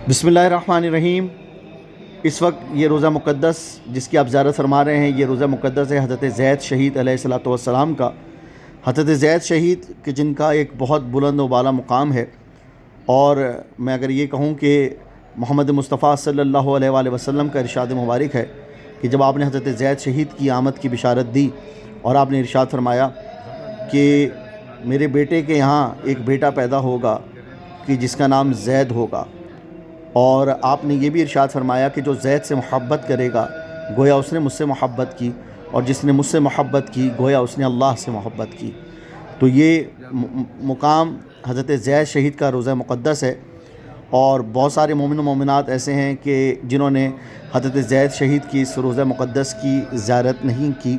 बिस्मिल्लाहिर्रहमानिर्रहीम। इस वक्त ये रोज़ा मुक़द्दस जिसकी आप ज़ियारत फरमा रहे हैं, ये रोज़ा मुक़द्दस है हज़रत ज़ैद शहीद अलैहिस्सलातु वस्सलाम का। हज़रत ज़ैद शहीद कि जिनका एक बहुत बुलंद व बाला मुकाम है, और मैं अगर ये कहूँ कि मोहम्मद मुस्तफ़ा सल्लल्लाहु अलैहि वसल्लम का इरशाद मुबारक है कि जब आपने हज़रत ज़ैद शहीद की आमद की बिशारत दी और आपने इरशाद फरमाया कि मेरे बेटे के यहाँ एक बेटा पैदा होगा कि जिसका नाम ज़ैद होगा, और आपने ये भी इरशाद फरमाया कि जो ज़ैद से मोहब्बत करेगा गोया उसने मुझसे मोहब्बत की, और जिसने मुझसे मोहब्बत की गोया उसने अल्लाह से मोहब्बत की। तो ये मुकाम हज़रत ज़ैद शहीद का रोज़ा मुक़द्दस है। और बहुत सारे मोमिन व मोमिनात ऐसे हैं कि जिन्होंने हज़रत ज़ैद शहीद की इस रोज़ा मुक़द्दस की ज़ियारत नहीं की,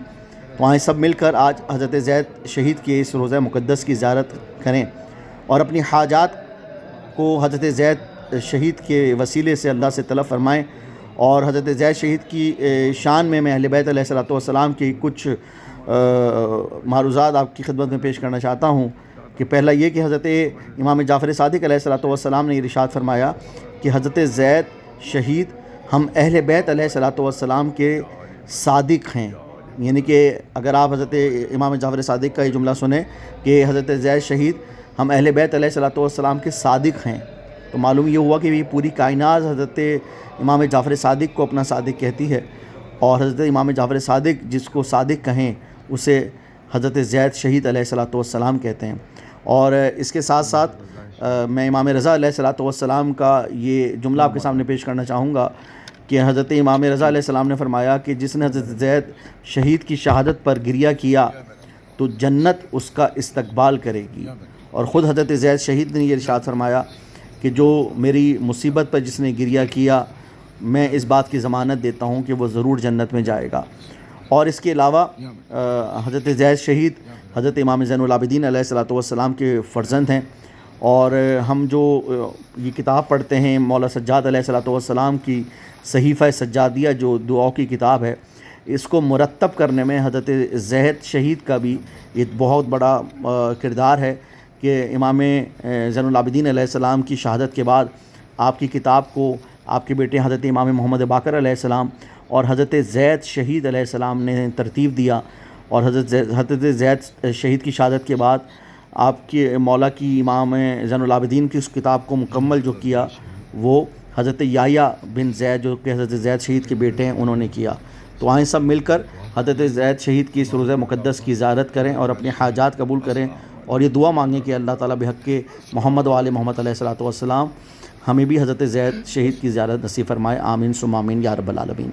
तो आए सब मिलकर आज हज़रत ज़ैद शहीद के इस रोज़ा मुक़द्दस की ज़ियारत करें और अपनी हाजात को हज़रत ज़ैद शहीद के वसीले से अल्लाह से तलब फ़रमाएँ। और हज़रत ज़ैद शहीद की शान में मैं अहले बैत अलैहिस्सलातु वस्सलाम की कुछ मारूज़ात आपकी खिदमत में पेश करना चाहता हूँ। कि पहला ये कि हज़रत इमाम जाफ़र सादिक़ अलैहिस्सलातु वस्सलाम ने इरशाद फरमाया कि हज़रत ज़ैद शहीद हम अहले बैत अलैहिस्सलातु वस्सलाम के सादिक़ हैं। यानी कि अगर आप हज़रत इमाम जाफ़र सादिक़ का ये जुमला सुने कि हज़रत ज़ैद शहीद हम अहले बैत अलैहिस्सलातु वस्सलाम के सादिक़ हैं, तो मालूम ये हुआ कि ये पूरी कायनात हज़रत इमाम जाफ़र सादिक़ को अपना सादिक़ कहती है, और हज़रत इमाम जाफ़र सादिक़ जिसको सादिक़ कहें उसे हज़रत ज़ैद शहीद अलैहिस्सलातु वस्सलाम कहते हैं। और इसके साथ साथ मैं इमाम रज़ा अलैहिस्सलातु वस्सलाम का ये जुमला आपके सामने पेश करना चाहूँगा कि हज़रत इमाम रज़ा अलैहिस्सलाम ने फरमाया कि जिसने हज़रत ज़ैद शहीद की शहादत पर गिरिया किया तो जन्नत उसका इस्तकबाल करेगी। और ख़ुद हज़रत ज़ैद शहीद ने ये इरशाद फरमाया कि जो मेरी मुसीबत पर जिसने गिरिया किया, मैं इस बात की ज़मानत देता हूँ कि वो ज़रूर जन्नत में जाएगा। और इसके अलावा हज़रत ज़ैद शहीद हज़रत इमाम ज़ैनुल आबिदीन अलैहिस्सलातु वस्सलाम के फ़र्ज़ंद हैं। और हम जो ये किताब पढ़ते हैं मौला सज्जाद अलैहिस्सलातु वस्सलाम की सहीफ़ा सज्जादिया जो दुआओं की किताब है, इसको मुरत्तब करने में हज़रत ज़ैद शहीद का भी एक बहुत बड़ा किरदार है कि इमाम ज़ैनुल आबिदीन अलैहिस्सलाम की शहादत के बाद आपकी किताब को आपके बेटे हज़रत इमाम मोहम्मद बाक़र अलैहिस्सलाम और हज़रत ज़ैद शहीद अलैहिस्सलाम ने तरतीब दिया। और हज़रत ज़ैद शहीद की शहादत के बाद आपके मौला की इमाम ज़ैनुल आबिदीन की उस किताब को मुकम्मल जो किया वो हज़रत याह्या बिन ज़ैद जो कि हज़रत ज़ैद शहीद के बेटे हैं उन्होंने किया। तो आए सब मिलकर हज़रत ज़ैद शहीद की इस रोज़ा मुक़द्दस की ज़ियारत करें और अपने हाजात कबूल करें, और ये दुआ मांगें कि अल्लाह ताला बिहक़ के मोहम्मद व आले मोहम्मद अलैहिस्सलातु वस्सलाम हमें भी हज़रत ज़ैद शहीद की ज़ियारत नसीब फ़रमाए। आमीन सुम्मा आमीन या रब्बल आलमीन।